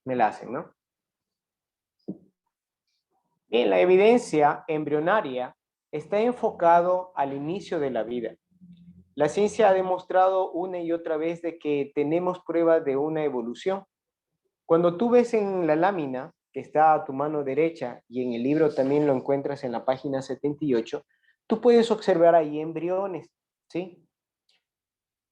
me la hacen, ¿no? Bien, la evidencia embrionaria está enfocado al inicio de la vida. La ciencia ha demostrado una y otra vez de que tenemos pruebas de una evolución. Cuando tú ves en la lámina que está a tu mano derecha y en el libro también lo encuentras en la página 78, tú puedes observar ahí embriones, ¿sí?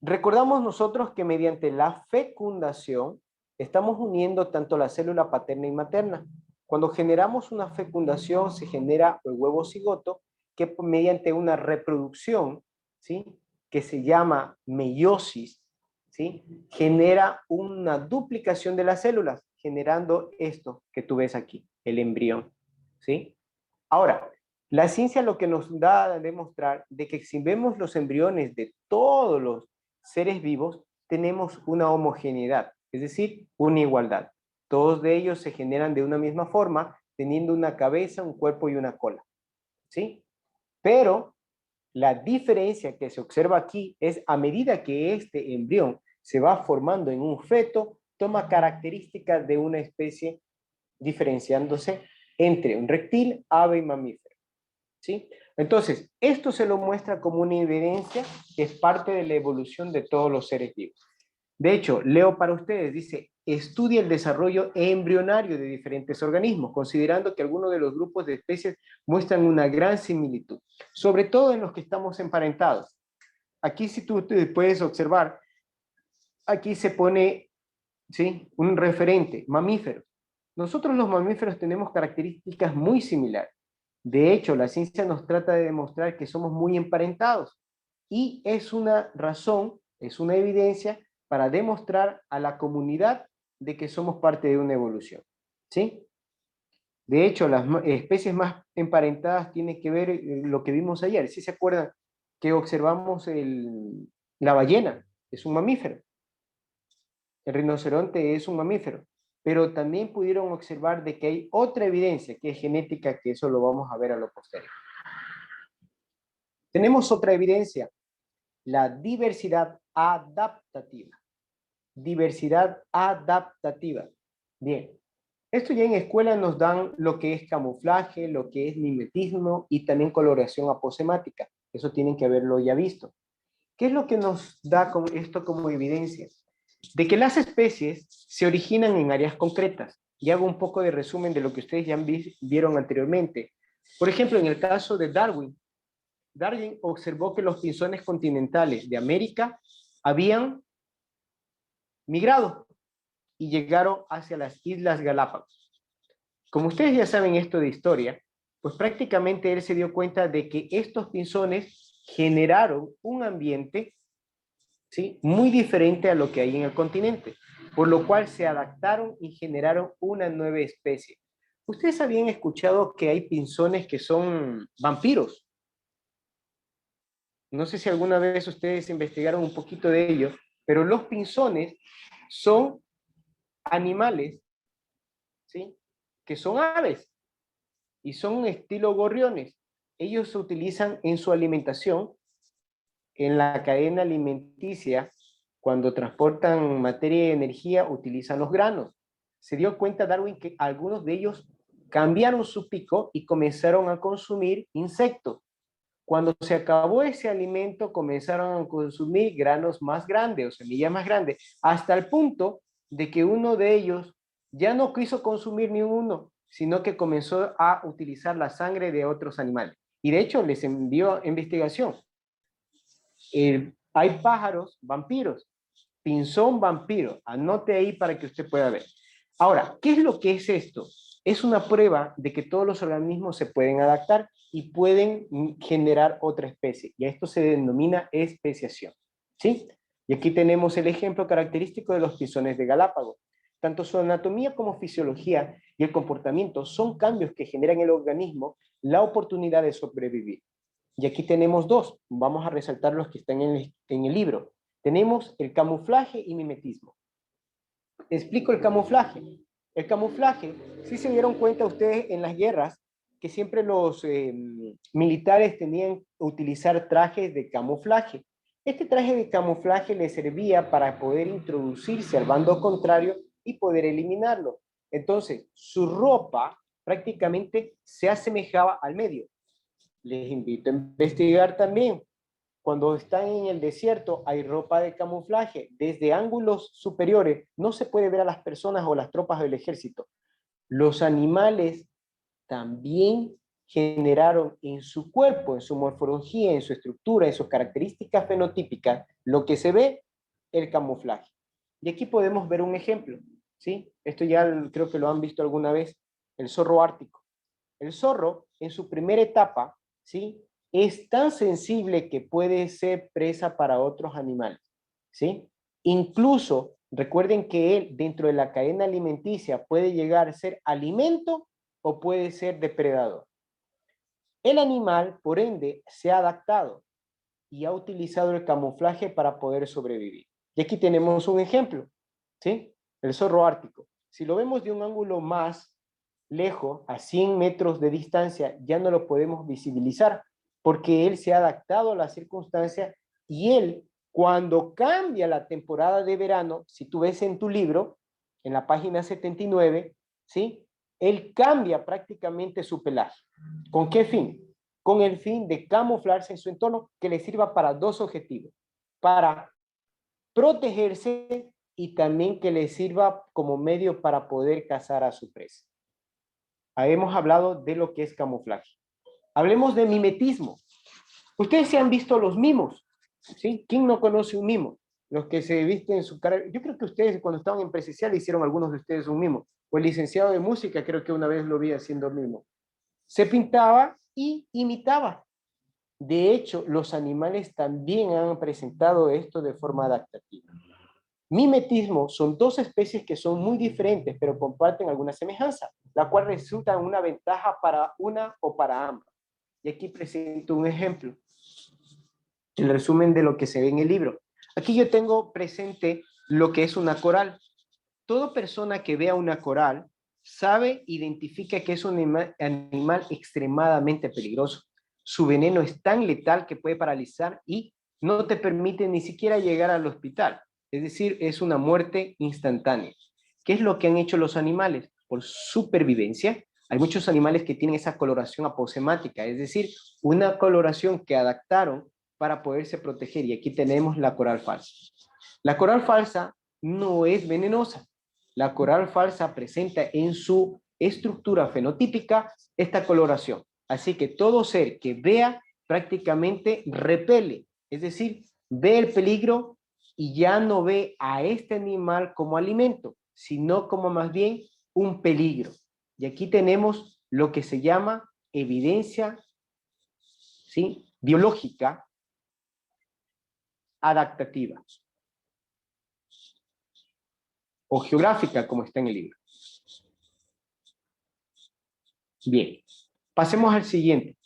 Recordamos nosotros que mediante la fecundación estamos uniendo tanto la célula paterna y materna. Cuando generamos una fecundación se genera el huevo cigoto que mediante una reproducción, ¿sí?, que se llama meiosis, ¿sí?, genera una duplicación de las células, generando esto que tú ves aquí, el embrión, ¿sí? Ahora, la ciencia lo que nos da a demostrar de que si vemos los embriones de todos los seres vivos, tenemos una homogeneidad, es decir, una igualdad. Todos de ellos se generan de una misma forma, teniendo una cabeza, un cuerpo y una cola, ¿sí? Pero la diferencia que se observa aquí es a medida que este embrión se va formando en un feto, toma características de una especie diferenciándose entre un reptil, ave y mamífero, ¿sí? Entonces, esto se lo muestra como una evidencia que es parte de la evolución de todos los seres vivos. De hecho, leo para ustedes, dice, estudia el desarrollo embrionario de diferentes organismos, considerando que algunos de los grupos de especies muestran una gran similitud, sobre todo en los que estamos emparentados. Aquí si tú puedes observar, aquí se pone, ¿sí?, un referente, mamíferos. Nosotros los mamíferos tenemos características muy similares. De hecho, la ciencia nos trata de demostrar que somos muy emparentados y es una razón, es una evidencia para demostrar a la comunidad de que somos parte de una evolución, ¿sí? De hecho, las especies más emparentadas tienen que ver lo que vimos ayer. ¿Sí se acuerdan que observamos la ballena? Es un mamífero. El rinoceronte es un mamífero. Pero también pudieron observar de que hay otra evidencia que es genética, que eso lo vamos a ver a lo posterior. Tenemos otra evidencia, la diversidad adaptativa. Diversidad adaptativa. Bien, esto ya en escuela nos dan lo que es camuflaje, lo que es mimetismo y también coloración aposemática. Eso tienen que haberlo ya visto. ¿Qué es lo que nos da esto como evidencia? De que las especies se originan en áreas concretas. Y hago un poco de resumen de lo que ustedes ya vieron anteriormente. Por ejemplo, en el caso de Darwin, Darwin observó que los pinzones continentales de América habían migrado y llegaron hacia las Islas Galápagos. Como ustedes ya saben esto de historia, pues prácticamente él se dio cuenta de que estos pinzones generaron un ambiente, ¿sí?, muy diferente a lo que hay en el continente, por lo cual se adaptaron y generaron una nueva especie. ¿Ustedes habían escuchado que hay pinzones que son vampiros? No sé si alguna vez ustedes investigaron un poquito de ello, pero los pinzones son animales, ¿sí?, que son aves y son estilo gorriones. Ellos se utilizan en su alimentación, en la cadena alimenticia, cuando transportan materia y energía, utilizan los granos. Se dio cuenta Darwin que algunos de ellos cambiaron su pico y comenzaron a consumir insectos. Cuando se acabó ese alimento, comenzaron a consumir granos más grandes o semillas más grandes, hasta el punto de que uno de ellos ya no quiso consumir ni uno, sino que comenzó a utilizar la sangre de otros animales. Y de hecho les envió investigación. Hay pájaros vampiros, pinzón vampiro, anote ahí para que usted pueda ver. Ahora, ¿qué es lo que es esto? Es una prueba de que todos los organismos se pueden adaptar y pueden generar otra especie, y esto se denomina especiación, ¿sí? Y aquí tenemos el ejemplo característico de los pinzones de Galápagos. Tanto su anatomía como fisiología y el comportamiento son cambios que generan en el organismo la oportunidad de sobrevivir. Y aquí tenemos dos, vamos a resaltar los que están en el libro. Tenemos el camuflaje y mimetismo. Explico el camuflaje. El camuflaje, si se dieron cuenta ustedes en las guerras, que siempre los militares tenían que utilizar trajes de camuflaje. Este traje de camuflaje les servía para poder introducirse al bando contrario y poder eliminarlo. Entonces, su ropa prácticamente se asemejaba al medio. Les invito a investigar también. Cuando están en el desierto hay ropa de camuflaje. Desde ángulos superiores no se puede ver a las personas o las tropas del ejército. Los animales también generaron en su cuerpo, en su morfología, en su estructura, en sus características fenotípicas, lo que se ve, el camuflaje. Y aquí podemos ver un ejemplo, ¿sí? Esto ya creo que lo han visto alguna vez, el zorro ártico. El zorro, en su primera etapa, ¿sí? Es tan sensible que puede ser presa para otros animales, ¿sí? Incluso, recuerden que él, dentro de la cadena alimenticia, puede llegar a ser alimento o puede ser depredador. El animal, por ende, se ha adaptado y ha utilizado el camuflaje para poder sobrevivir. Y aquí tenemos un ejemplo, ¿sí? El zorro ártico. Si lo vemos de un ángulo más lejos, a 100 metros de distancia, ya no lo podemos visibilizar porque él se ha adaptado a las circunstancias y él, cuando cambia la temporada de verano, si tú ves en tu libro, en la página 79, ¿sí? Él cambia prácticamente su pelaje. ¿Con qué fin? Con el fin de camuflarse en su entorno que le sirva para dos objetivos. Para protegerse y también que le sirva como medio para poder cazar a su presa. Hemos hablado de lo que es camuflaje. Hablemos de mimetismo. Ustedes se han visto los mimos, ¿sí? ¿Quién no conoce un mimo? Los que se visten en su cara. Yo creo que ustedes cuando estaban en presencial hicieron algunos de ustedes un mimo. O el licenciado de música creo que una vez lo vi haciendo mimo. Se pintaba y imitaba. De hecho, los animales también han presentado esto de forma adaptativa. Mimetismo son dos especies que son muy diferentes, pero comparten alguna semejanza, la cual resulta en una ventaja para una o para ambas. Y aquí presento un ejemplo, el resumen de lo que se ve en el libro. Aquí yo tengo presente lo que es una coral. Toda persona que vea una coral sabe, identifica que es un animal extremadamente peligroso. Su veneno es tan letal que puede paralizar y no te permite ni siquiera llegar al hospital. Es decir, es una muerte instantánea. ¿Qué es lo que han hecho los animales? Por supervivencia, hay muchos animales que tienen esa coloración aposemática, es decir, una coloración que adaptaron para poderse proteger. Y aquí tenemos la coral falsa. La coral falsa no es venenosa. La coral falsa presenta en su estructura fenotípica esta coloración. Así que todo ser que vea prácticamente repele, es decir, ve el peligro y ya no ve a este animal como alimento, sino como más bien un peligro. Y aquí tenemos lo que se llama evidencia, ¿sí?, biológica adaptativa o geográfica, como está en el libro. Bien, pasemos al siguiente.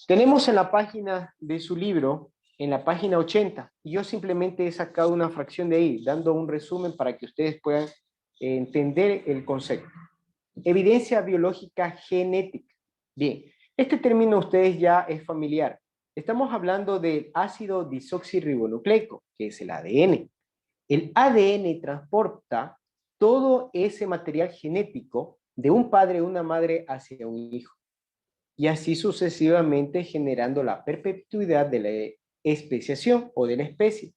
Tenemos en la página de su libro, en la página 80, y yo simplemente he sacado una fracción de ahí, dando un resumen para que ustedes puedan entender el concepto. Evidencia biológica genética. Bien, este término a ustedes ya es familiar. Estamos hablando del ácido disoxirribonucleico, que es el ADN. El ADN transporta todo ese material genético de un padre o una madre hacia un hijo. Y así sucesivamente generando la perpetuidad de la especiación o de la especie.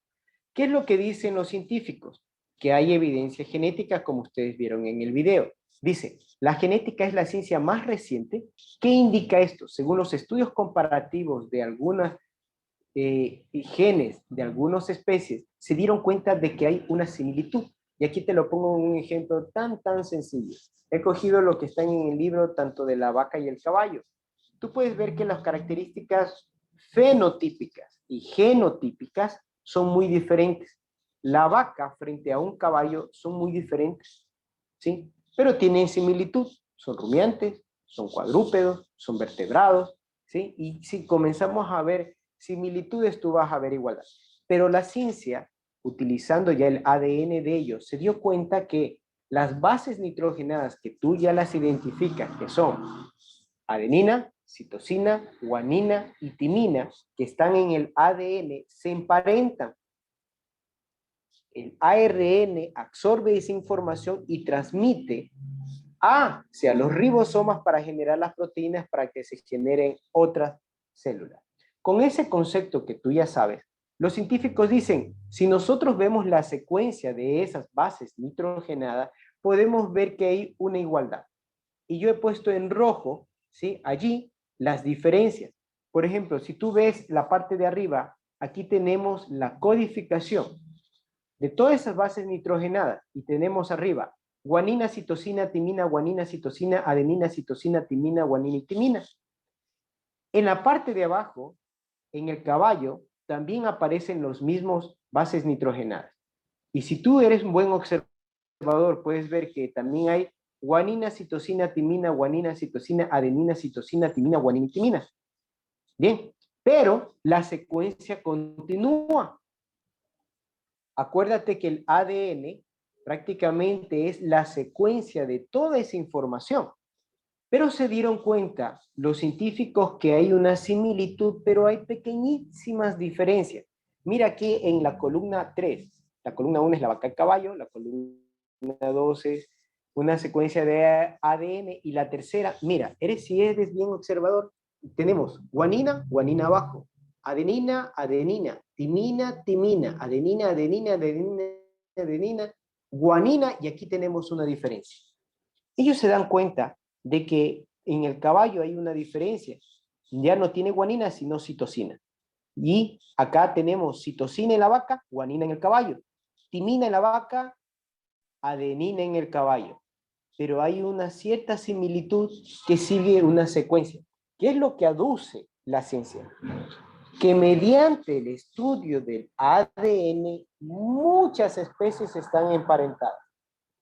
¿Qué es lo que dicen los científicos? Que hay evidencia genética, como ustedes vieron en el video. Dice, la genética es la ciencia más reciente. ¿Qué indica esto? Según los estudios comparativos de algunas genes de algunas especies, se dieron cuenta de que hay una similitud. Y aquí te lo pongo en un ejemplo tan sencillo. He cogido lo que está en el libro tanto de la vaca y el caballo. Tú puedes ver que las características fenotípicas y genotípicas son muy diferentes. La vaca frente a un caballo son muy diferentes, ¿sí? Pero tienen similitud. Son rumiantes, son cuadrúpedos, son vertebrados, ¿sí? Y si comenzamos a ver similitudes, tú vas a ver igualdad. Pero la ciencia, utilizando ya el ADN de ellos, se dio cuenta que las bases nitrogenadas que tú ya las identificas, que son adenina, citosina, guanina y timina, que están en el ADN, se emparentan. el ARN absorbe esa información y transmite hacia los ribosomas para generar las proteínas para que se generen otras células. Con ese concepto que tú ya sabes, los científicos dicen, si nosotros vemos la secuencia de esas bases nitrogenadas, podemos ver que hay una igualdad. Y yo he puesto en rojo, ¿sí? Allí las diferencias. Por ejemplo, si tú ves la parte de arriba, aquí tenemos la codificación de todas esas bases nitrogenadas y tenemos arriba guanina, citosina, timina, guanina, citosina, adenina, citosina, timina, guanina y timina. En la parte de abajo, en el caballo, también aparecen los mismos bases nitrogenadas. Y si tú eres un buen observador, puedes ver que también hay guanina, citosina, timina, guanina, citosina, adenina, citosina, timina, guanina y timina. Bien, pero la secuencia continúa. Acuérdate que el ADN prácticamente es la secuencia de toda esa información. Pero se dieron cuenta los científicos que hay una similitud, pero hay pequeñísimas diferencias. Mira aquí en la columna 3. La columna 1 es la vaca y caballo, la columna 2 es una secuencia de ADN y la tercera, mira, si eres bien observador, tenemos guanina, guanina abajo, adenina, adenina, timina, timina, adenina, adenina, adenina, adenina, guanina, y aquí tenemos una diferencia. Ellos se dan cuenta de que en el caballo hay una diferencia. Ya no tiene guanina, sino citosina. Y acá tenemos citosina en la vaca, guanina en el caballo. Timina en la vaca, adenina en el caballo. Pero hay una cierta similitud que sigue una secuencia. ¿Qué es lo que aduce la ciencia? Que mediante el estudio del ADN, muchas especies están emparentadas.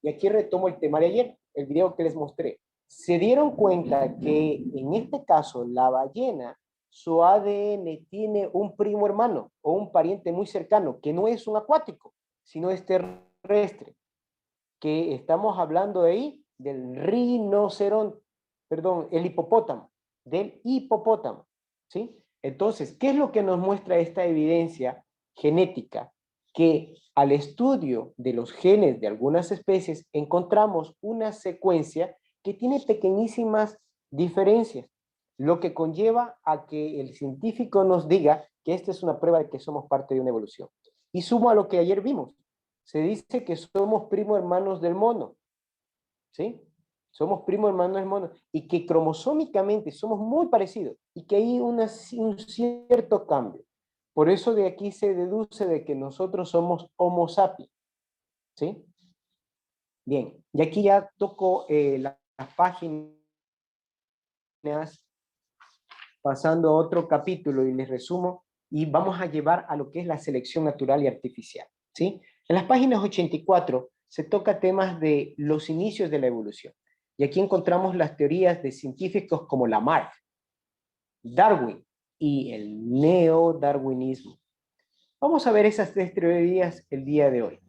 Y aquí retomo el tema de ayer, el video que les mostré. Se dieron cuenta que en este caso la ballena, su ADN tiene un primo hermano o un pariente muy cercano que no es un acuático, sino es terrestre. Que estamos hablando ahí del rinoceronte, perdón, el hipopótamo, del hipopótamo, ¿sí? Entonces, ¿qué es lo que nos muestra esta evidencia genética? Que al estudio de los genes de algunas especies encontramos una secuencia que tiene pequeñísimas diferencias, lo que conlleva a que el científico nos diga que esta es una prueba de que somos parte de una evolución. Y sumo a lo que ayer vimos. Se dice que somos primos hermanos del mono, ¿sí? Somos primos hermanos del mono y que cromosómicamente somos muy parecidos y que hay un cierto cambio. Por eso de aquí se deduce de que nosotros somos Homo sapiens, ¿sí? Bien, y aquí ya toco las páginas pasando a otro capítulo y les resumo y vamos a llevar a lo que es la selección natural y artificial, ¿sí? En las páginas 84 se toca temas de los inicios de la evolución. Y aquí encontramos las teorías de científicos como Lamarck, Darwin y el neodarwinismo. Vamos a ver esas tres teorías el día de hoy.